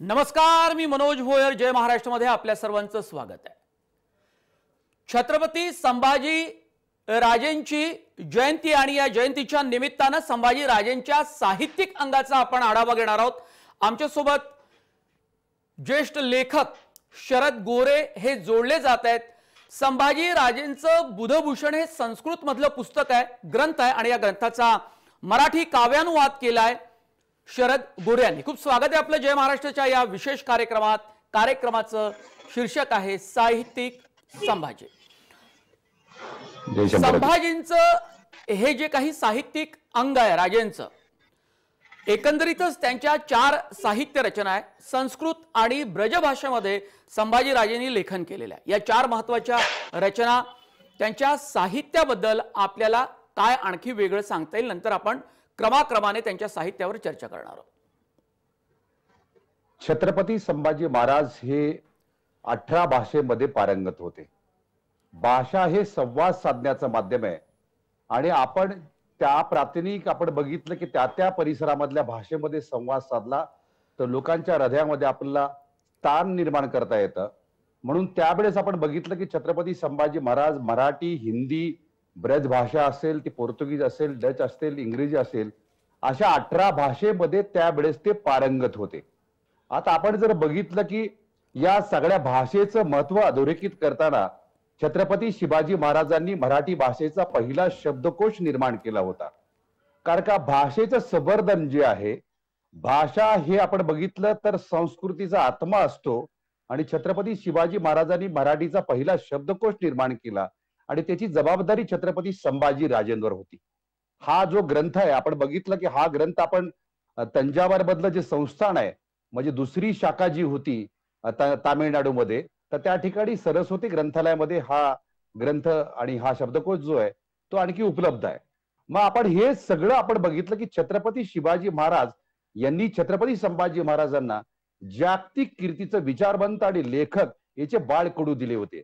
नमस्कार, मी मनोज भोयर. जय महाराष्ट्रमध्ये आपल्या सर्वांचं स्वागत आहे. छत्रपती संभाजी राजेंची जयंती आणि या जयंतीच्या निमित्तानं संभाजी राजेंच्या साहित्यिक अंगाचा आपण आढावा घेणार आहोत. आमच्यासोबत ज्येष्ठ लेखक शरद गोरे हे जोडले जात आहेत. संभाजी राजेंचं बुधभूषण हे संस्कृत मधलं पुस्तक आहे, ग्रंथ आहे आणि या ग्रंथाचा मराठी काव्यानुवाद केलाय शरद गोरे यांनी. खूप स्वागत आहे आपलं जय महाराष्ट्राच्या या विशेष कार्यक्रमात. कार्यक्रमाचं शीर्षक आहे साहित्यिक संभाजी. संभाजींचं हे जे काही साहित्यिक अंग आहे राजेंचं, एकंदरीतच त्यांच्या 4 साहित्य रचना आहे. संस्कृत आणि ब्रज भाषेमध्ये संभाजी राजेंनी लेखन केलेलं आहे. या 4 महत्त्वाच्या रचना, त्यांच्या साहित्याबद्दल आपल्याला काय आणखी वेगळं सांगता येईल, नंतर आपण क्रमाक्रमाने त्यांच्या साहित्यावर चर्चा करणार आहोत. छत्रपती संभाजी महाराज हे 18 भाषेमध्ये पारंगत होते. भाषा हे संवाद साधण्याचं माध्यम आहे आणि आपण त्या प्रातिनिधिक आपण बघितलं की त्या परिसरामधल्या भाषेमध्ये संवाद साधला तर लोकांच्या हृदयामध्ये आपल्याला स्थान निर्माण करता येतं. म्हणून त्यावेळेस आपण बघितलं की छत्रपती संभाजी महाराज मराठी, हिंदी, ब्रज भाषा असेल, ती पोर्तुगीज असेल, डच असेल, इंग्रजी असेल, अशा 18 भाषेमध्ये त्यावेळेस ते पारंगत होते. आता आपण जर बघितलं की या सगळ्या भाषेचं महत्व अधोरेखित करताना छत्रपती शिवाजी महाराजांनी मराठी भाषेचा पहिला शब्दकोश निर्माण केला होता. कारण का भाषेचं संवर्धन जे आहे, भाषा हे आपण बघितलं तर संस्कृतीचा आत्मा असतो आणि छत्रपती शिवाजी महाराजांनी मराठीचा पहिला शब्दकोश निर्माण केला आणि त्याची जबाबदारी छत्रपती संभाजी राजेंवर होती. हा जो ग्रंथ आहे आपण बघितलं की हा ग्रंथ आपण तंजावर मधलं जे संस्थान आहे, म्हणजे दुसरी शाखा जी होती तामिळनाडूमध्ये, तर त्या ठिकाणी सरस्वती ग्रंथालयामध्ये हा ग्रंथ आणि हा शब्दकोश जो आहे तो आणखी उपलब्ध आहे. मग आपण हे सगळं आपण बघितलं की छत्रपती शिवाजी महाराज यांनी छत्रपती संभाजी महाराजांना जागतिक कीर्तीचं विचारवंत आणि लेखक याचे बाळकडू दिले होते.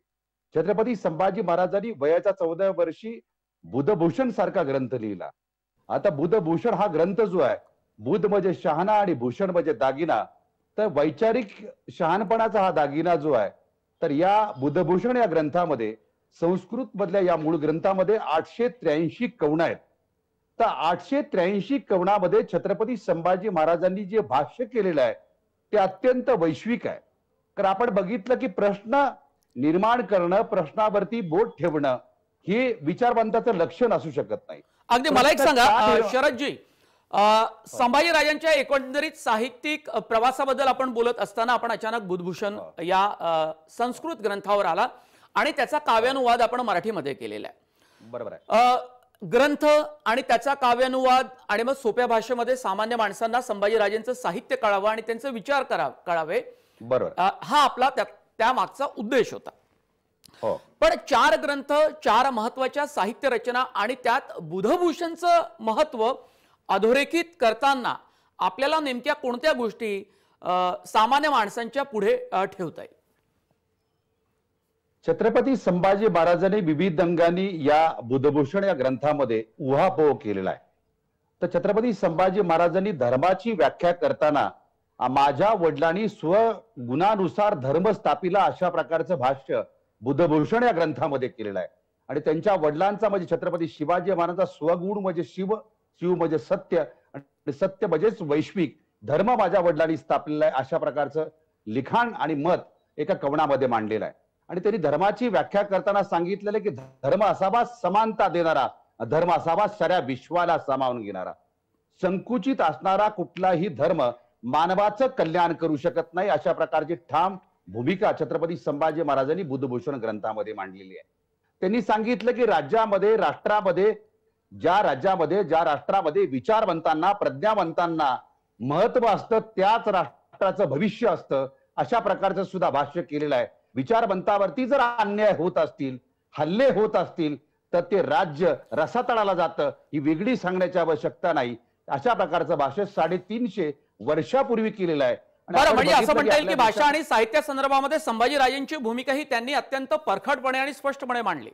छत्रपती संभाजी महाराजांनी वयाच्या 14व्या वर्षी बुधभूषण सारखा ग्रंथ लिहिला. आता बुधभूषण हा ग्रंथ जो आहे, बुध म्हणजे शहाणा आणि भूषण म्हणजे दागिना, तर वैचारिक शहाणपणाचा हा दागिना जो आहे, तर या बुधभूषण या ग्रंथामध्ये संस्कृत मधल्या या मूळ ग्रंथामध्ये 883 कवनं आहेत. तर 883 कवनामध्ये छत्रपती संभाजी महाराजांनी जे भाष्य केलेलं आहे ते अत्यंत वैश्विक आहे. कारण आपण बघितलं की प्रश्न निर्माण करणं, प्रश्नावरती बोट ठेवणं हे विचारवंताचं लक्षण असू शकत नाही. अगदी मला एक सांगा शरदजी, संभाजी राजांच्या एकंदरीत साहित्यिक प्रवासाबद्दल आपण बोलत असताना आपण अचानक बुधभूषण या संस्कृत ग्रंथावर आला आणि त्याचा काव्यानुवाद आपण मराठीमध्ये केलेला आहे. बरोबर आहे. ग्रंथ आणि त्याचा काव्यानुवाद आणि मग सोप्या भाषेमध्ये सामान्य माणसांना संभाजी राजेंचं साहित्य कळावं आणि त्यांचे विचार कळावे, बरोबर, हा आपला त्या मागचा उद्देश होता. पण 4 ग्रंथ, 4 महत्वाच्या साहित्य रचना आणि त्यात बुधभूषणचं महत्व अधोरेखित करताना आपल्याला नेमक्या कोणत्या गोष्टी सामान्य माणसांच्या पुढे ठेवता येईल? छत्रपती संभाजी महाराजांनी विविध अंगांनी या बुधभूषण या ग्रंथामध्ये उहापोह केलेला आहे. तर छत्रपती संभाजी महाराजांनी धर्माची व्याख्या करताना माझ्या वडिलांनी स्वगुणानुसार धर्म स्थापिला अशा प्रकारचं भाष्य बुधभूषण या ग्रंथामध्ये केलेलं आहे. आणि त्यांच्या वडिलांचा म्हणजे छत्रपती शिवाजी महाराजांचा स्वगुण म्हणजे शिव, शिव म्हणजे सत्य आणि सत्य म्हणजेच वैश्विक धर्म माझ्या वडिलांनी स्थापलेला आहे, अशा प्रकारचं लिखाण आणि मत एका कवनामध्ये मांडलेलं आहे. आणि त्यांनी धर्माची व्याख्या करताना सांगितलेलं की धर्म असावा समानता देणारा, धर्म असावा साऱ्या विश्वाला सामावून घेणारा. संकुचित असणारा कुठलाही धर्म मानवाचं कल्याण करू शकत नाही, अशा प्रकारची ठाम भूमिका छत्रपती संभाजी महाराजांनी बुधभूषण ग्रंथामध्ये मांडलेली आहे. त्यांनी सांगितलं की राज्यामध्ये, राष्ट्रामध्ये, ज्या राज्यामध्ये, ज्या राष्ट्रामध्ये विचारवंतांना, प्रज्ञावंतांना महत्व असतं त्याच राष्ट्राचं भविष्य असतं, अशा प्रकारचं सुद्धा भाष्य केलेलं आहे. विचारवंतावरती जर अन्याय होत असतील, हल्ले होत असतील तर ते राज्य रसातळाला जातं, ही वेगळी सांगण्याची आवश्यकता नाही, अशा प्रकारचं भाष्य 350 वर्षापूर्वी केलेलं आहे. बरं, म्हणजे असं म्हणता येईल की भाषा आणि साहित्य संदर्भामध्ये संभाजी राजेंची भूमिका ही त्यांनी अत्यंत परखडपणे आणि स्पष्टपणे मांडली.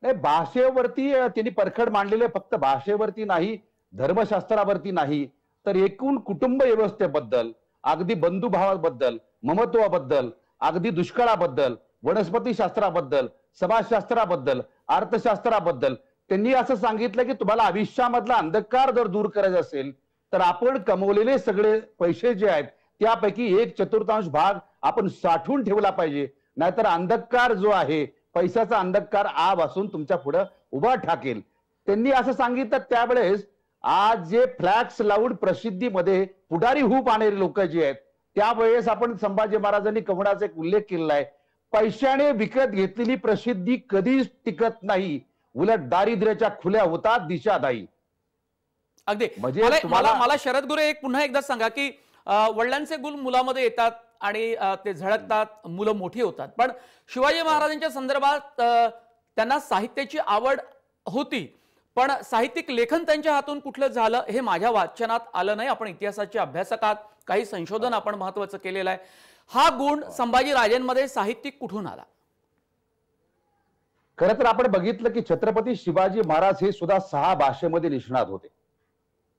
भाषेवरती त्यांनी परखड मांडलेले, फक्त भाषेवरती नाही, धर्मशास्त्रावरती नाही, तर एकूण कुटुंब व्यवस्थेबद्दल, अगदी बंधुभावाबद्दल, ममत्वाबद्दल, अगदी दुष्काळाबद्दल, वनस्पती शास्त्राबद्दल, समाजशास्त्राबद्दल, अर्थशास्त्राबद्दल त्यांनी असं सांगितलं की तुम्हाला आयुष्यामधला अंधकार जर दूर करायचा असेल तर आपण कमवलेले सगळे पैसे जे आहेत त्यापैकी 1/4 भाग आपण साठवून ठेवला पाहिजे, नाहीतर अंधकार जो आहे पैशाचा अंधकार आपासून तुमच्या पुढे उभा ठाकेल. त्यांनी असं सांगितलं त्यावेळेस आज जे फ्लॅक्स लावून प्रसिद्धीमध्ये पुढारी होऊ पाहणारे लोक जे आहेत त्यावेळेस आपण संभाजी महाराजांनी कवनाचा एक उल्लेख केलेला आहे, पैशाने विकत घेतलेली प्रसिद्धी कधीच टिकत नाही, उलट दारिद्र्याच्या खुल्या होतात दिशादायी. अगदी म्हणजे मला शरद गुरे एक पुन्हा एकदा सांगा की वडिलांचे गुण मुलामध्ये येतात आणि ते झळकतात, मुलं मोठी होतात. पण शिवाजी महाराजांच्या संदर्भात त्यांना साहित्याची आवड होती, पण साहित्यिक लेखन त्यांच्या हातून कुठलं झालं हे माझ्या वाचनात आलं नाही. आपण इतिहासाचे अभ्यासक आहात, काही संशोधन आपण महत्वाचं केलेलं आहे. हा गुण संभाजी राजेंमध्ये साहित्यिक कुठून आला? खरं तर आपण बघितलं की छत्रपती शिवाजी महाराज हे सुद्धा 6 भाषेमध्ये निष्णात होते.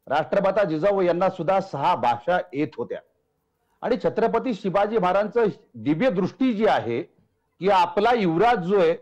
राष्ट्रमाता जिजाऊ यांना सुद्धा 6 भाषा येत होत्या. आणि छत्रपती शिवाजी महाराजांचं दिव्य दृष्टी जी आहे की आपला युवराज जो आहे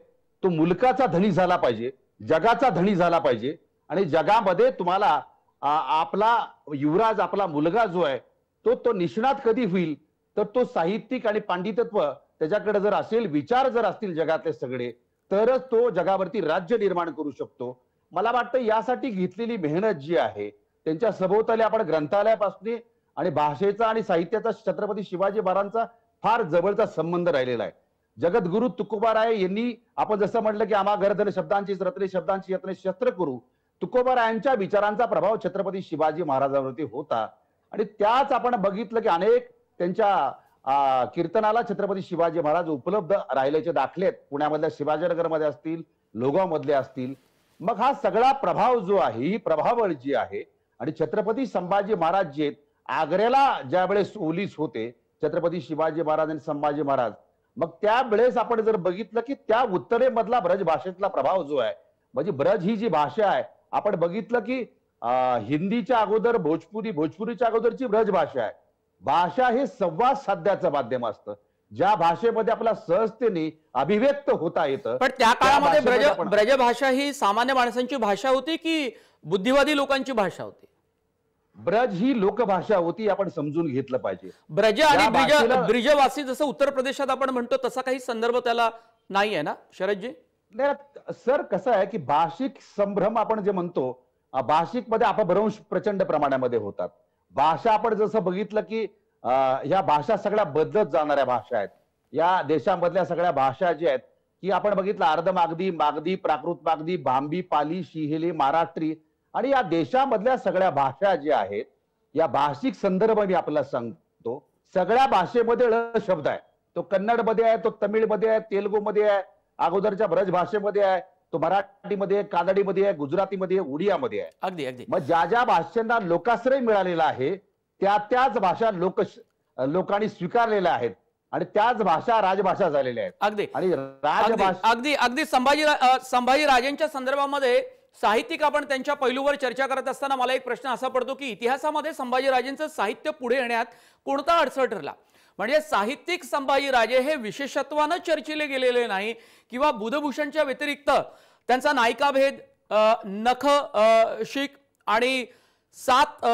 तो मुलकाचा धनी झाला पाहिजे, जगाचा धनी झाला पाहिजे, आणि जगामध्ये तुम्हाला आपला युवराज आपला मुलगा जो आहे तो निष्णात कधी होईल तर तो साहित्यिक आणि पांडितत्व त्याच्याकडे जर असेल, विचार जर असतील जगातले सगळे, तरच तो जगावरती राज्य निर्माण करू शकतो. मला वाटतं यासाठी घेतलेली मेहनत जी आहे त्यांच्या सभोवताली आपण ग्रंथालयापासून आणि भाषेचा आणि साहित्याचा छत्रपती शिवाजी महाराजांचा फार जवळचा संबंध राहिलेला आहे. जगद्गुरु तुकोबाराय यांनी आपण जसं म्हटलं की आम्हा गर्दन शब्दांची रत्ने शब्दांची यत्ने शस्त्र करू, तुकोबारायांच्या विचारांचा प्रभाव छत्रपती शिवाजी महाराजांवरती होता. आणि त्याच आपण बघितलं की अनेक त्यांच्या कीर्तनाला छत्रपती शिवाजी महाराज उपलब्ध राहिल्याचे दाखले आहेत. पुण्यामधल्या शिवाजीनगरमध्ये असतील, लोगाव मधले असतील. मग हा सगळा प्रभाव जो आहे, ही प्रभावळ जी आहे, आणि छत्रपती संभाजी महाराज जे आग्र्याला ज्यावेळेस ओलीस होते छत्रपती शिवाजी महाराज आणि संभाजी महाराज, मग त्यावेळेस आपण जर बघितलं की त्या उत्तरेमधला ब्रज भाषेतला प्रभाव जो आहे, म्हणजे ब्रज ही जी भाषा आहे, आपण बघितलं की हिंदीच्या अगोदर भोजपुरी, भोजपुरीच्या अगोदरची ब्रज भाषा आहे. भाषा हे संवाद साधण्याचं माध्यम असतं, ज्या भाषेमध्ये आपला सहजतेने अभिव्यक्त होता येतं. पण त्या काळामध्ये ब्रजभाषा ही सामान्य माणसांची भाषा होती की बुद्धिवादी लोकांची भाषा होती? ब्रज ही लोकभाषा होती, आपण समजून घेतलं पाहिजे. ब्रज आणि ब्रिजवासी जसं उत्तर प्रदेशात आपण म्हणतो तसा काही संदर्भ त्याला नाही आहे ना शरदजी? नाही सर, कसं आहे की भाषिक संभ्रम आपण जे म्हणतो, भाषिक मध्ये अपभ्रंश प्रचंड प्रमाणामध्ये होतात. भाषा आपण जसं बघितलं की ह्या भाषा सगळ्या बदलत जाणाऱ्या भाषा आहेत. या देशामधल्या सगळ्या भाषा ज्या आहेत की आपण बघितलं अर्ध मागधी, मागधी, प्राकृत मागधी, भांबी, पाली, शिहेली, महाराष्ट्री, आणि या देशामधल्या सगळ्या भाषा ज्या आहेत या भाषिक संदर्भ मी आपल्याला सांगतो, सगळ्या भाषेमध्ये ळ शब्द आहे. तो कन्नडमध्ये आहे, तो तमिळमध्ये आहे, तेलुगूमध्ये आहे, अगोदरच्या ब्रज भाषेमध्ये आहे, तो मराठीमध्ये, कानडीमध्ये आहे, गुजरातीमध्ये, उडियामध्ये आहे. अगदी अगदी. मग ज्या ज्या भाषांना लोकाश्रय मिळालेला आहे त्याच भाषा लोकांनी स्वीकारलेल्या आहेत आणि त्याच भाषा राजभाषा झालेल्या आहेत. अगदी. आणि राजभाषा अगदी अगदी संभाजी राजेंच्या संदर्भामध्ये साहित्यिक आपण त्यांच्या पैलूवर चर्चा करत असताना मला एक प्रश्न असा पडतो की इतिहासामध्ये संभाजी राजेंचं साहित्य पुढे येण्यात कोणता अडसर ठरला? म्हणजे साहित्यिक संभाजी राजे हे विशेषत्वानं चर्चिले गेलेले नाही किंवा बुधभूषणच्या व्यतिरिक्त त्यांचा नायिकाभेद, नख शिक आणि 7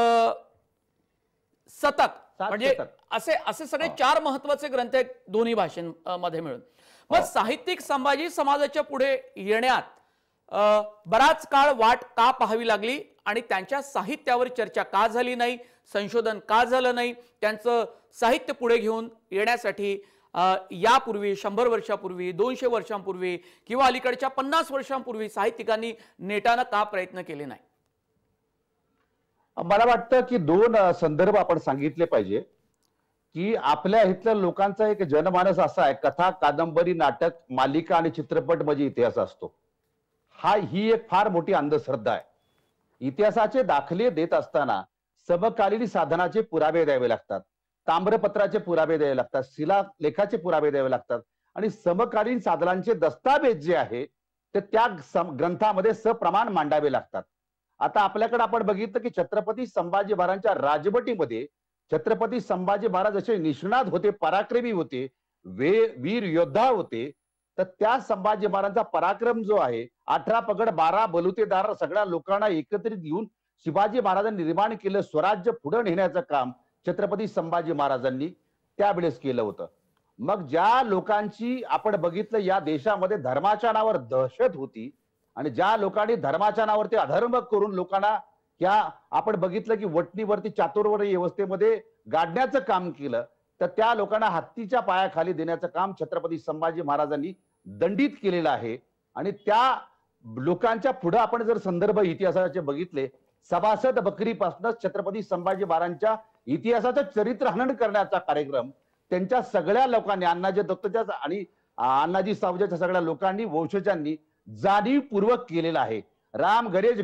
शतक म्हणजे असे सगळे 4 महत्वाचे ग्रंथ आहेत दोन्ही भाषांमध्ये मिळून. मग साहित्यिक संभाजी समाजाच्या पुढे येण्यात बराच काळ वाट का पाहावी लागली आणि त्यांच्या साहित्यावर चर्चा का झाली नाही, संशोधन का झालं नाही, त्यांचं साहित्य पुढे घेऊन येण्यासाठी यापूर्वी 100 वर्षापूर्वी, 200 वर्षांपूर्वी किंवा अलीकडच्या 50 वर्षांपूर्वी साहित्यिकांनी नेटानं का प्रयत्न केले नाही? मला वाटतं की 2 संदर्भ आपण सांगितले पाहिजे की आपल्या इथल्या लोकांचा एक जनमानस असा आहे, कथा, कादंबरी, नाटक, मालिका आणि चित्रपट म्हणजे इतिहास असतो. ही एक फार मोठी अंधश्रद्धा आहे. इतिहासाचे दाखले देत असताना समकालीन साधनाचे पुरावे द्यावे लागतात, ताम्रपत्राचे पुरावे द्यावे लागतात, शिलालेखाचे पुरावे द्यावे लागतात आणि समकालीन साधनांचे दस्तावेज जे आहे ते त्या ग्रंथामध्ये सप्रमाण मांडावे लागतात. आता आपल्याकडे आपण बघितलं की छत्रपती संभाजी महाराजांच्या राजवटीमध्ये छत्रपती संभाजी महाराज असे निष्णात होते, पराक्रमी होते, वीर योद्धा होते. तर त्या संभाजी महाराजांचा पराक्रम जो आहे, 18 पगड 12 बलुतेदार सगळ्या लोकांना एकत्रित घेऊन शिवाजी महाराजांनी निर्माण केलं स्वराज्य पुढे नेण्याचं काम छत्रपती संभाजी महाराजांनी त्यावेळेस केलं होतं. मग ज्या लोकांची आपण बघितलं या देशामध्ये धर्माच्या नावावर दहशत होती आणि ज्या लोकांनी धर्माच्या नावावरती अधर्म करून लोकांना या आपण बघितलं की वटणीवरती चातुर्वर्ण्य व्यवस्थेमध्ये गाडण्याचं काम केलं, तर त्या लोकांना हत्तीच्या पायाखाली देण्याचं काम छत्रपती संभाजी महाराजांनी दंडित केलेलं आहे. आणि त्या लोकांच्या पुढे आपण जर संदर्भ इतिहासाचे बघितले, सभासद बकरीपासून छत्रपती संभाजी महाराजांच्या इतिहासाचं चरित्र हनन करण्याचा कार्यक्रम त्यांच्या सगळ्या लोकांनी, अण्णाजी दत्तोच्या आणि अण्णाजी सावजेच्या सगळ्या लोकांनी, वंशजांनी जाणीवपूर्वक केलेला आहे. राम गणेश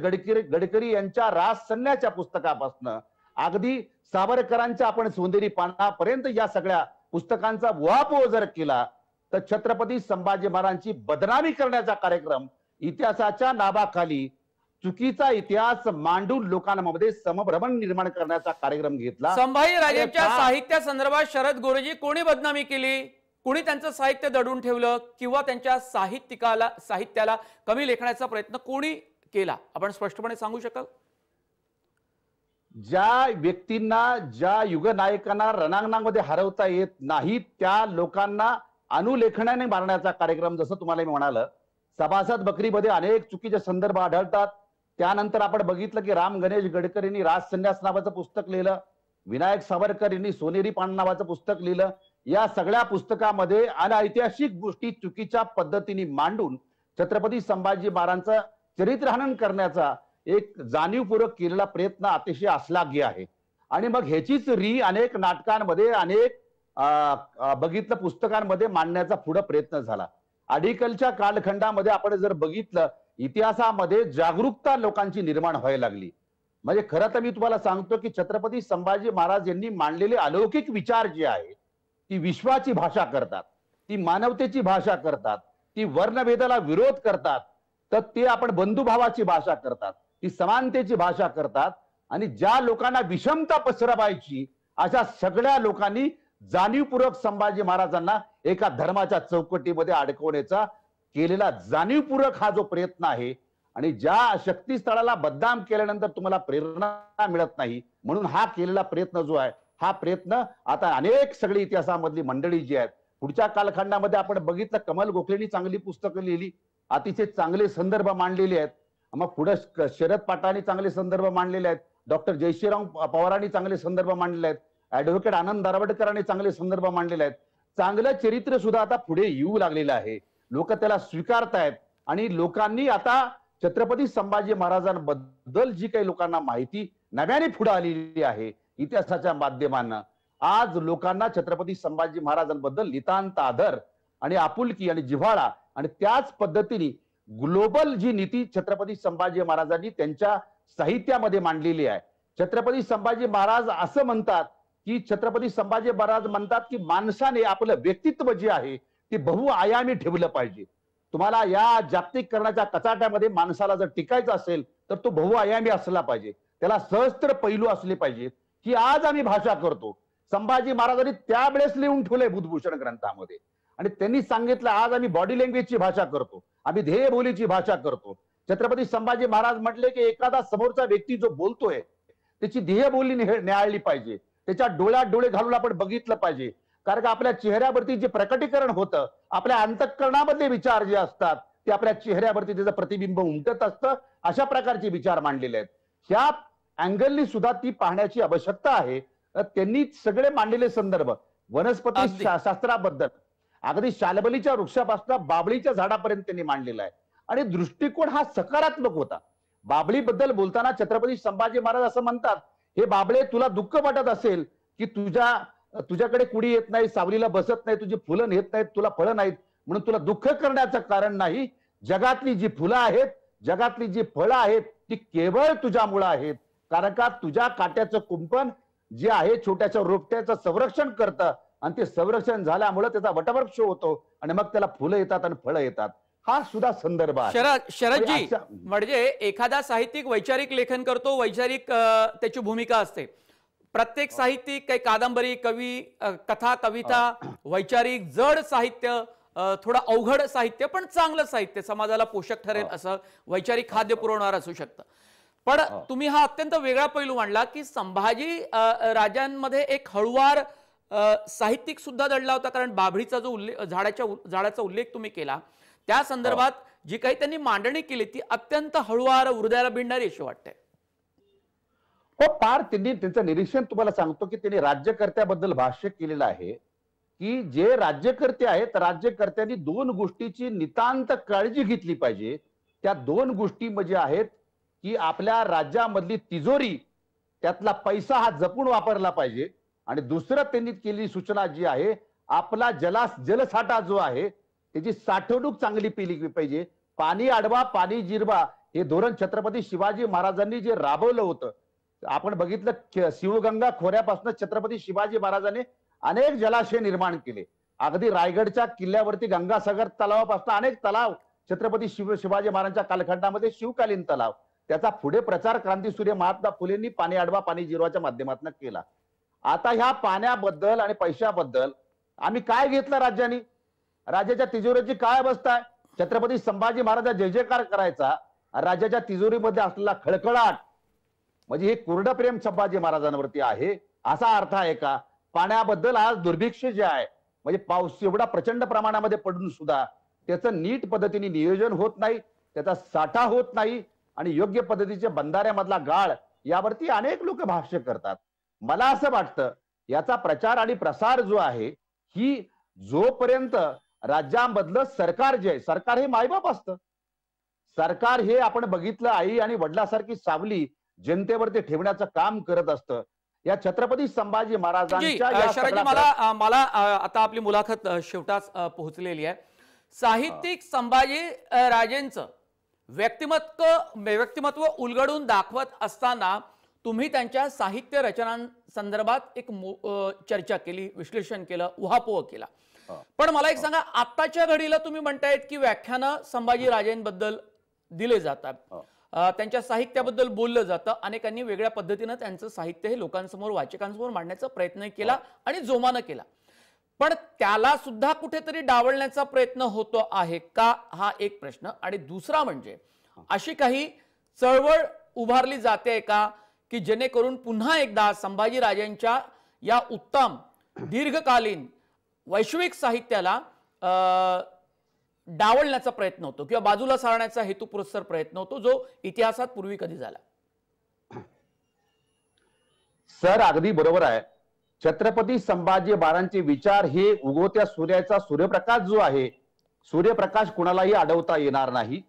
गडकरी यांच्या राजसन्याच्या पुस्तकापासून अगदी सावरकरांच्या आपण सोनेरी पानापर्यंत या सगळ्या पुस्तकांचा उहापोह जर केला तर छत्रपती संभाजी महाराजांची बदनामी करण्याचा कार्यक्रम इतिहासाच्या नावाखाली चुकीचा इतिहास मांडून लोकांमध्ये समभ्रमण निर्माण करण्याचा कार्यक्रम घेतला. संभाजी राजेंच्या साहित्या संदर्भात शरद गोरेजी कोणी बदनामी केली, कोणी त्यांचं साहित्य दडून ठेवलं किंवा त्यांच्या साहित्याला कमी लेखण्याचा प्रयत्न कोणी केला, आपण स्पष्टपणे सांगू शकाल? ज्या व्यक्तींना, ज्या युगनायकांना रणांगणामध्ये हरवता येत नाही त्या लोकांना अनुलेखनाने मारण्याचा कार्यक्रम, जसं तुम्हाला मी म्हणालं, सभासद बकरीमध्ये अनेक चुकीचे संदर्भ आढळतात. त्यानंतर आपण बघितलं की राम गणेश गडकरींनी राजसन्यास नावाचं पुस्तक लिहिलं, विनायक सावरकर यांनी सोनेरी पान नावाचं पुस्तक लिहिलं. या सगळ्या पुस्तकामध्ये अनैतिहासिक गोष्टी चुकीच्या पद्धतीने मांडून छत्रपती संभाजी महाराजांचं चरित्रहनन करण्याचा एक जाणीवपूर्वक केलेला प्रयत्न अतिशय अश्लाघ्य आहे. आणि मग ह्याचीच अनेक नाटकांमध्ये, अनेक बघितलं पुस्तकांमध्ये मांडण्याचा पुढे प्रयत्न झाला. अडीकलच्या कालखंडामध्ये आपण जर बघितलं, इतिहासामध्ये जागरूकता लोकांची निर्माण व्हायला लागली. म्हणजे खरं तर मी तुम्हाला सांगतो की छत्रपती संभाजी महाराज यांनी मांडलेले अलौकिक विचार जे आहे, ती विश्वाची भाषा करतात, ती मानवतेची भाषा करतात, ती वर्णभेदाला विरोध करतात, तर ते आपण बंधुभावाची भाषा करतात, ती समानतेची भाषा करतात. आणि ज्या लोकांना विषमता पसरवायची अशा सगळ्या लोकांनी जाणीवपूर्वक संभाजी महाराजांना एका धर्माच्या चौकटीमध्ये अडकवण्याचा केलेला जाणीवपूर्वक हा जो प्रयत्न आहे. आणि ज्या शक्तीस्थळाला बदनाम केल्यानंतर तुम्हाला प्रेरणा मिळत नाही, म्हणून हा केलेला प्रयत्न जो आहे, हा प्रयत्न आता अनेक सगळी इतिहासामधली मंडळी जी आहेत, पुढच्या कालखंडामध्ये आपण बघितलं, कमल गोखलेंनी चांगली पुस्तकं लिहिली, अतिशय चांगले संदर्भ मांडलेले आहेत. मग पुढे शरद पाटलांनी चांगले संदर्भ मांडलेले आहेत, डॉक्टर जयश्रीराम पवारांनी चांगले संदर्भ मांडलेले आहेत, ऍडव्होकेट आनंद दारवडकरांनी चांगले संदर्भ मांडलेले आहेत. चांगलं चरित्र सुद्धा आता पुढे येऊ लागलेलं आहे, लोक त्याला स्वीकारतायत. आणि लोकांनी आता छत्रपती संभाजी महाराजांबद्दल जी काही लोकांना माहिती नव्याने पुढे आलेली आहे इतिहासाच्या माध्यमांना, आज लोकांना छत्रपती संभाजी महाराजांबद्दल नितांत आदर आणि आपुलकी आणि जिव्हाळा, आणि त्याच पद्धतीने ग्लोबल जी नीती छत्रपती संभाजी महाराजांनी त्यांच्या साहित्यामध्ये मांडलेली आहे. छत्रपती संभाजी महाराज असं म्हणतात की छत्रपती संभाजी महाराज म्हणतात की माणसाने आपलं व्यक्तित्व जे आहे ते बहुआयामी ठेवलं पाहिजे. तुम्हाला या जागतिकीकरणाच्या कचाट्यामध्ये माणसाला जर टिकायचं असेल तर तो बहुआयामी असला पाहिजे, त्याला सहस्त्र पैलू असले पाहिजेत. ही आज आम्ही भाषा करतो, संभाजी महाराजांनी त्यावेळेस लिहून ठेवलंय बुधभूषण ग्रंथामध्ये. आणि त्यांनी सांगितलं आज आम्ही बॉडी लँग्वेजची भाषा करतो, आम्ही ध्येयबोलीची भाषा करतो. छत्रपती संभाजी महाराज म्हटले की एखादा समोरचा व्यक्ती जो बोलतोय त्याची ध्येयबोली निहाळली पाहिजे, त्याच्या डोळ्यात डोळे घालून आपण बघितलं पाहिजे. कारण का आपल्या चेहऱ्यावरती जे प्रकटीकरण होतं, आपल्या अंतःकरणामधले विचार जे असतात ते आपल्या चेहऱ्यावरती त्याचं प्रतिबिंब उमटत असतं. अशा प्रकारचे विचार मांडलेले आहेत. ह्या अँगलनी सुद्धा ती पाहण्याची आवश्यकता आहे. त्यांनी सगळे मांडलेले संदर्भ वनस्पती शास्त्राबद्दल अगदी शालबलीच्या वृक्षापासून बाबळीच्या झाडापर्यंत त्यांनी मांडलेला आहे. आणि दृष्टिकोन हा सकारात्मक होता. बाबळीबद्दल बोलताना छत्रपती संभाजी महाराज असं म्हणतात, हे बाबळे तुला दुःख वाटत असेल की तुझ्याकडे कुणी येत नाही, सावलीला बसत नाही, तुझी फुलं नेत नाहीत, तुला फळं नाहीत, म्हणून तुला दुःख करण्याचं कारण नाही. जगातली जी फुलं आहेत, जगातली जी फळं आहेत ती केवळ तुझ्यामुळं आहेत. कारण का तुझ्या काट्याचं कुंपण जे आहे छोट्याशा रोपट्याचं संरक्षण करतं, आणि ते संरक्षण झाल्यामुळे त्याचा वटवृक्ष होतो आणि मग त्याला फुलं येतात आणि फळं येतात. हा सुद्धा संदर्भ आहे. शरदजी, आणि अशा- म्हणजे एखादा साहित्यिक वैचारिक लेखन करतो, वैचारिक त्याची भूमिका असते. प्रत्येक साहित्यिक काही कादंबरी, कवी, कथा, कविता, वैचारिक जड साहित्य, थोडं अवघड साहित्य पण चांगलं साहित्य, समाजाला पोषक ठरेल असं वैचारिक खाद्य पुरवणार असू शकतं. पण तुम्ही हा अत्यंत वेगळा पैलू मांडला की संभाजी राजांमध्ये एक हळुवार साहित्यिक सुद्धा दडला होता. कारण बाभळीचा जो उल्लेख, झाडाचा उल्लेख तुम्ही केला, त्या संदर्भात जी काही त्यांनी मांडणी केली ती अत्यंत हळुवार, हृदयाला भिडणारी अशी वाटते. हो, फार त्यांनी त्यांचं निरीक्षण तुम्हाला सांगतो की त्यांनी राज्यकर्त्याबद्दल भाष्य केलेलं आहे की जे राज्यकर्ते आहेत, राज्यकर्त्यांनी दोन गोष्टीची नितांत काळजी घेतली पाहिजे. त्या दोन गोष्टी म्हणजे आहेत की आपल्या राज्यामधली तिजोरी, त्यातला पैसा हा जपून वापरला पाहिजे. आणि दुसरं त्यांनी केलेली सूचना जी आहे, आपला जलसाठा जो आहे त्याची साठवणूक चांगली केली पाहिजे. पाणी अडवा पाणी जिरवा हे धोरण छत्रपती शिवाजी महाराजांनी जे राबवलं होतं, आपण बघितलं शिवगंगा खोऱ्यापासून छत्रपती शिवाजी महाराजांनी अनेक जलाशय निर्माण केले. अगदी रायगडच्या किल्ल्यावरती गंगासागर तलावापासून अनेक तलाव छत्रपती शिवाजी महाराजांच्या कालखंडामध्ये शिवकालीन तलाव, त्याचा पुढे प्रचार क्रांतीसूर्य महात्मा फुलेंनी पाणी अडवा पाणी जिरवाच्या माध्यमातून केला. आता ह्या पाण्याबद्दल आणि पैशाबद्दल आम्ही काय घेतलं राज्याने? राज्याच्या तिजोरीची काय अवस्था आहे? छत्रपती संभाजी महाराज जय जयकार करायचा, राज्याच्या तिजोरीमध्ये असलेला खळखळाट म्हणजे हे कोरडं प्रेम संभाजी महाराजांवरती आहे असा अर्थ आहे का? पाण्याबद्दल आज दुर्भिक्ष जे आहे, म्हणजे पाऊस एवढा प्रचंड प्रमाणामध्ये पडून सुद्धा त्याचं नीट पद्धतीने नियोजन होत नाही, त्याचा साठा होत नाही आणि योग्य पद्धतीच्या बंधाऱ्यामधला गाळ, यावरती अनेक लोक भाष्य करतात. मला असं वाटतं याचा प्रचार आणि प्रसार जो आहे, ही जोपर्यंत राज्यामधलं सरकार जे आहे, सरकार हे मायबाप असतं. सरकार हे आपण बघितलं आई आणि वडिलांसारखी सावली जनतेवरती ठेवण्याचं काम करत असतं. या छत्रपती संभाजी महाराजांच्या शरदजी, मला आता आपली मुलाखत शेवटास पोहोचलेली आहे. साहित्यिक संभाजी राजेंचं व्यक्तिमत्व उलगडून दाखवत असताना तुम्ही त्यांच्या साहित्य रचनांसंदर्भात एक चर्चा केली, विश्लेषण केलं, उहापोह केला. पण मला एक सांगा, आत्ताच्या घडीला तुम्ही म्हणतायत की व्याख्यानं संभाजी राजेंबद्दल दिले जातात, त्यांच्या साहित्याबद्दल बोललं जातं, अनेकांनी वेगळ्या पद्धतीनं त्यांचं साहित्य हे लोकांसमोर, वाचकांसमोर मांडण्याचा प्रयत्न केला आणि जोमानं केला. पण त्याला सुद्धा कुठेतरी डावलण्याचा प्रयत्न होतो आहे का, हा एक प्रश्न. आणि दुसरा म्हणजे अशी काही चळवळ उभारली जाते का की जेणेकरून पुन्हा एकदा संभाजी राजांच्या या उत्तम दीर्घकालीन वैश्विक साहित्याला डावलण्याचा प्रयत्न होतो किंवा बाजूला सारण्याचा हेतुपुरस्सर प्रयत्न होतो, जो इतिहासात पूर्वी कधी झाला? सर, अगदी बरोबर आहे. छत्रपती संभाजी महाराजांचे विचार हे उगवत्या सूर्याचा सूर्यप्रकाश जो आहे, सूर्यप्रकाश कुणालाही अडवता येणार नाही.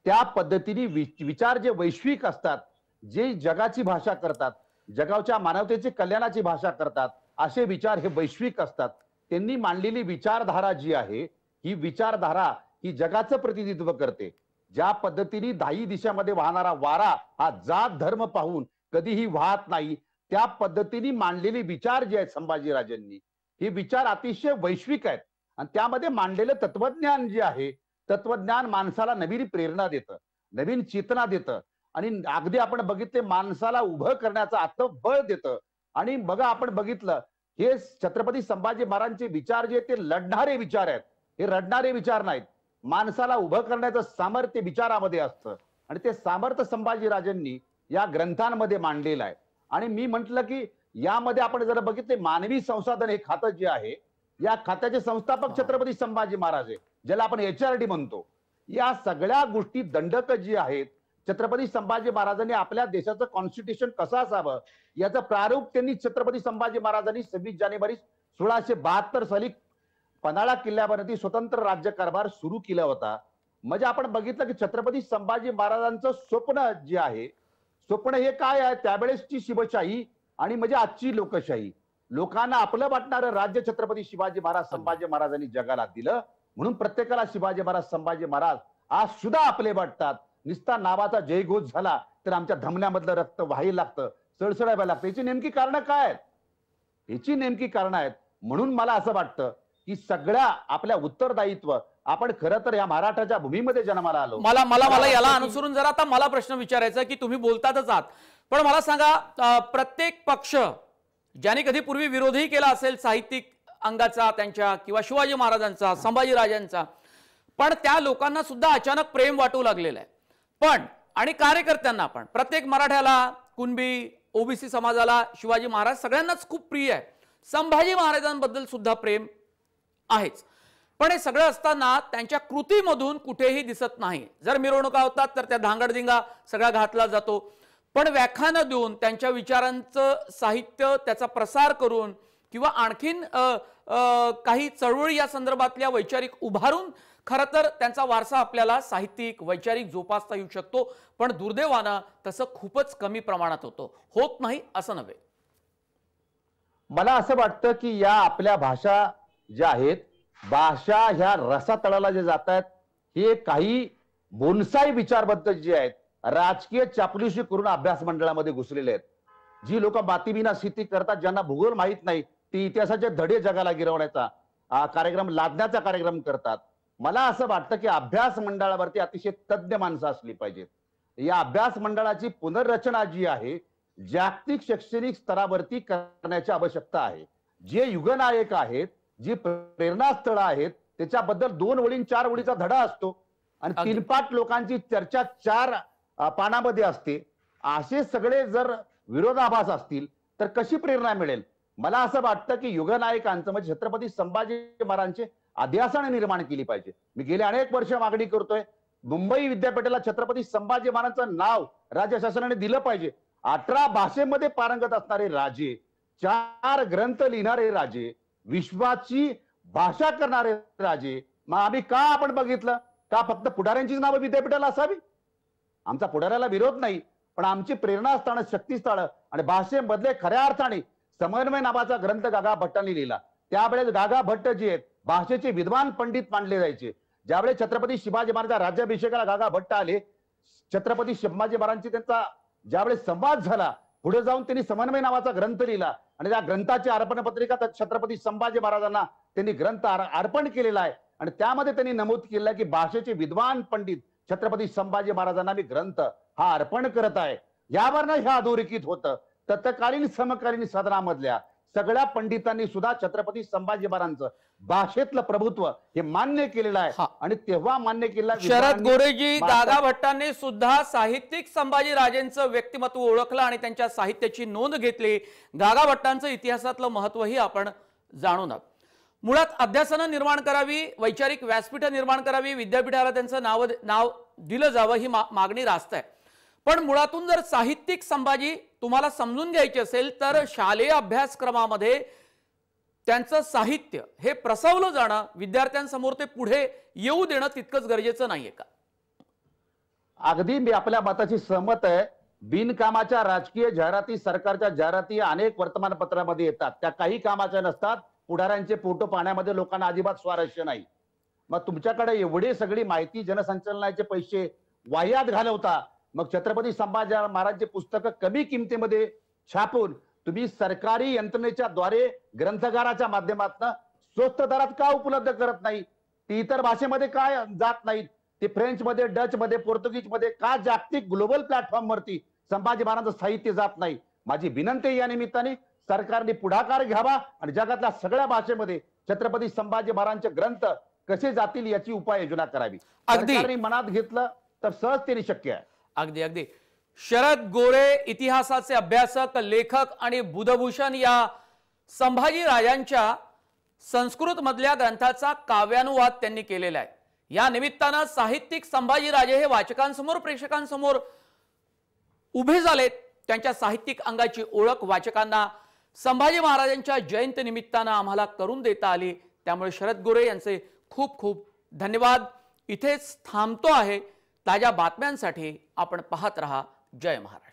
त्या पद्धतीने विचार जे वैश्विक असतात, जे जगाची भाषा करतात, जगाच्या मानवतेचे कल्याणाची भाषा करतात, असे विचार हे वैश्विक असतात. त्यांनी मांडलेली विचारधारा जी आहे, ही विचारधारा ही जगाचं प्रतिनिधित्व करते. ज्या पद्धतीने दाही दिशामध्ये वाहणारा वारा हा जात धर्म पाहून कधीही वाहत नाही, त्या पद्धतीने मांडलेले विचार जे आहेत संभाजीराजांनी, हे विचार अतिशय वैश्विक आहेत. आणि त्यामध्ये मांडलेलं तत्वज्ञान जे आहे, तत्वज्ञान माणसाला नवीन प्रेरणा देतं, नवीन चेतना देतं आणि अगदी आपण बघितले माणसाला उभं करण्याचं आत्मबळ देतं. आणि बघा, आपण बघितलं हे छत्रपती संभाजी महाराजांचे विचार जे ते लढणारे विचार आहेत, हे रडणारे विचार नाहीत. माणसाला उभं करण्याचं सामर्थ्य विचारामध्ये असतं आणि ते सामर्थ्य संभाजीराजांनी या ग्रंथांमध्ये मांडलेलं आहे. आणि मी म्हटलं की यामध्ये आपण जर बघितले, मानवी संसाधन हे खातं जे आहे, या खात्याचे संस्थापक छत्रपती संभाजी महाराज आहे, ज्याला आपण HRD म्हणतो. या सगळ्या गोष्टी दंडक जी आहेत, छत्रपती संभाजी महाराजांनी आपल्या देशाचं कॉन्स्टिट्यूशन कसं असावं याचं प्रारूप त्यांनी छत्रपती संभाजी महाराजांनी 26 जानेवारी 1672 साली पन्हाळा किल्ल्यावरती स्वतंत्र राज्यकारभार सुरू केला होता. म्हणजे आपण बघितलं की छत्रपती संभाजी महाराजांचं स्वप्न जे आहे, स्वप्न हे काय आहे? त्यावेळेसची शिवशाही आणि म्हणजे आजची लोकशाही, लोकांना आपलं वाटणारं राज्य छत्रपती शिवाजी महाराज संभाजी महाराजांनी जगाला दिलं. म्हणून प्रत्येकाला शिवाजी महाराज संभाजी महाराज आज सुद्धा आपले वाटतात. निस्ता नावाचा जयघोष झाला तर आमच्या धमन्यामधलं रक्त व्हायला लागतं, सळसळायला लागतं. याची नेमकी कारणं काय आहेत? याची नेमकी कारणं आहेत. म्हणून मला असं वाटतं की सगळ्या आपल्या उत्तरदायित्व आपण खरं तर या मराठाच्या भूमीमध्ये जन्माला आलो. मला मला मला याला अनुसरून जरा आता मला प्रश्न विचारायचा की तुम्ही बोलतातच आहात, पण मला सांगा प्रत्येक पक्ष ज्याने कधी पूर्वी विरोधही केला असेल साहित्यिक अंगाचा त्यांच्या किंवा शिवाजी महाराजांचा संभाजीराजांचा, पण त्या लोकांना सुद्धा अचानक प्रेम वाटू लागलेलं आहे. पण आणि कार्यकर्त्यांना पण प्रत्येक मराठ्याला, कुणबी, ओबीसी समाजाला शिवाजी महाराज सगळ्यांनाच खूप प्रिय आहे. संभाजी महाराजांबद्दल सुद्धा प्रेम आहेच. पण हे सगळं असताना त्यांच्या कृतीमधून कुठेही दिसत नाही. जर मिरवणुका होतात तर त्या धांगडधिंगा सगळा घातला जातो, पण व्याख्यानं देऊन त्यांच्या विचारांचं साहित्य त्याचा प्रसार करून किंवा आणखीन काही चळवळी या संदर्भातल्या वैचारिक उभारून खरं तर त्यांचा वारसा आपल्याला साहित्यिक वैचारिक जोपासता येऊ शकतो. पण दुर्दैवानं तसं खूपच कमी प्रमाणात होत नाही असं नव्हे. मला असं वाटतं की या आपल्या भाषा ज्या आहेत, भाषा ह्या रसातळाला जे जात आहेत, हे काही बोनसाई विचारबद्ध जे आहेत, राजकीय चापलुसी करून अभ्यास मंडळामध्ये घुसलेले आहेत. जी लोक बातीबिना स्थिती करतात, ज्यांना भूगोल माहित नाही, ती इतिहासाचे धडे जगाला गिरवण्याचा कार्यक्रम लादण्याचा कार्यक्रम करतात. मला असं वाटतं की अभ्यास मंडळावरती अतिशय तज्ञ माणसं असली पाहिजेत. या अभ्यास मंडळाची पुनर्रचना जी आहे जागतिक शैक्षणिक स्तरावरती करण्याची आवश्यकता आहे. जे युगनायक आहेत, जी प्रेरणास्थळं आहेत, त्याच्याबद्दल 2 ओळी 4 ओळीचा धडा असतो आणि 3-5 लोकांची चर्चा 4 पानामध्ये असते. असे सगळे जर विरोधाभास असतील तर कशी प्रेरणा मिळेल? मला असं वाटतं की युगनायकांचं म्हणजे छत्रपती संभाजी महाराजांचे अध्यासन निर्माण केली पाहिजे. मी गेले अनेक वर्ष मागणी करतोय, मुंबई विद्यापीठाला छत्रपती संभाजी महाराजांचं नाव राज्य शासनाने दिलं पाहिजे. 18 भाषेमध्ये पारंगत असणारे राजे, 4 ग्रंथ लिहिणारे राजे, विश्वाची भाषा करणारे राजे, मग आम्ही का आपण बघितलं का फक्त पुढाऱ्यांचीच नावं विद्यापीठाला असावी? आमचा पुढाऱ्याला विरोध नाही, पण आमची प्रेरणास्थानं, शक्तीस्थळं आणि भाषेमधले खऱ्या अर्थाने समन्वय नावाचा ग्रंथ गागा भट्टांनी लिहिला. त्यावेळेस गागा भट्ट जे आहेत भाषेचे विद्वान पंडित मानले जायचे. ज्यावेळेस छत्रपती शिवाजी महाराजांच्या राज्याभिषेकाला गागा भट्ट आले, छत्रपती शिवाजी महाराजांची त्यांचा ज्यावेळेस संवाद झाला, पुढे जाऊन त्यांनी समन्वय नावाचा ग्रंथ लिहिला आणि त्या ग्रंथाची अर्पण पत्रिका छत्रपती संभाजी महाराजांना त्यांनी ग्रंथ अर्पण केलेला आहे. आणि त्यामध्ये त्यांनी नमूद केलं की भाषेचे विद्वान पंडित छत्रपती संभाजी महाराजांना मी ग्रंथ हा अर्पण करत आहे. यावरनं हे अधोरेखित होतं. तत्कालीन समकालीन सदनामधल्या सगळ्या पंडितांनी सुद्धा छत्रपती संभाजी महाराजांचं भाषेतलं प्रभुत्व हे मान्य केलेलं आहे. आणि तेव्हा मान्य केलं शरद गोरेजी, गागा भट्टांनी सुद्धा साहित्यिक संभाजी राजेंचं व्यक्तिमत्व ओळखलं आणि त्यांच्या साहित्याची नोंद घेतली. गागा भट्टांचं इतिहासातलं महत्वही आपण जाणून आहोत. मुळात अध्यासनं निर्माण करावी, वैचारिक व्यासपीठं निर्माण करावी, विद्यापीठाला त्यांचं नाव दिलं जावं ही मागणी रास्त आहे. पण मुळातून जर साहित्यिक संभाजी तुम्हाला समजून घ्यायचे असेल तर शालेय अभ्यासक्रमामध्ये त्यांचं साहित्य हे प्रसवलं जाणं, विद्यार्थ्यांसमोर ते पुढे येऊ देणं तितकंच गरजेचं नाहीये का? अगदी मी आपल्या मताशी सहमत आहे. बिनकामाच्या राजकीय जाहिराती, सरकारच्या जाहिराती अनेक वर्तमानपत्रामध्ये येतात, त्या काही कामाच्या नसतात. पुढाऱ्यांचे फोटो पाहण्यामध्ये लोकांना अजिबात स्वारस्य नाही. मग तुमच्याकडे एवढी सगळी माहिती, जनसंचालनाचे पैसे वाह्यात घालवता, मग छत्रपती संभाजी महाराजांची पुस्तकं कमी किमतीमध्ये छापून तुम्ही सरकारी यंत्रणेच्या द्वारे ग्रंथगाराच्या माध्यमातून स्वस्त दरात का उपलब्ध करत नाही? ती इतर भाषेमध्ये काय जात नाहीत? ते फ्रेंच मध्ये, डच मध्ये, पोर्तुगीज मध्ये का जागतिक ग्लोबल प्लॅटफॉर्मवरती संभाजी महाराजांचं साहित्य जात नाही? माझी विनंती या निमित्ताने सरकारने पुढाकार घ्यावा आणि जगातल्या सगळ्या भाषेमध्ये छत्रपती संभाजी महाराजांचे ग्रंथ कसे जातील याची उपाययोजना करावी. सरकारने मनात घेतलं तर सहजतेने शक्य आहे. अगदी अगदी. शरद गोरे, इतिहासाचे अभ्यासक, लेखक आणि बुधभूषण या संभाजी राजांच्या संस्कृत मधल्या ग्रंथाचा काव्यानुवाद त्यांनी केलेला आहे. या निमित्तानं साहित्यिक संभाजी राजे हे वाचकांसमोर, प्रेक्षकांसमोर उभे झालेत. त्यांच्या साहित्यिक अंगाची ओळख वाचकांना संभाजी महाराजांच्या जयंती निमित्तानं आम्हाला करून देता आली. त्यामुळे शरद गोरे यांचे खूप खूप धन्यवाद. इथेच थांबतो आहे. ताज्या बातम्यांसाठी आपण पाहत रहा जय महाराष्ट्र.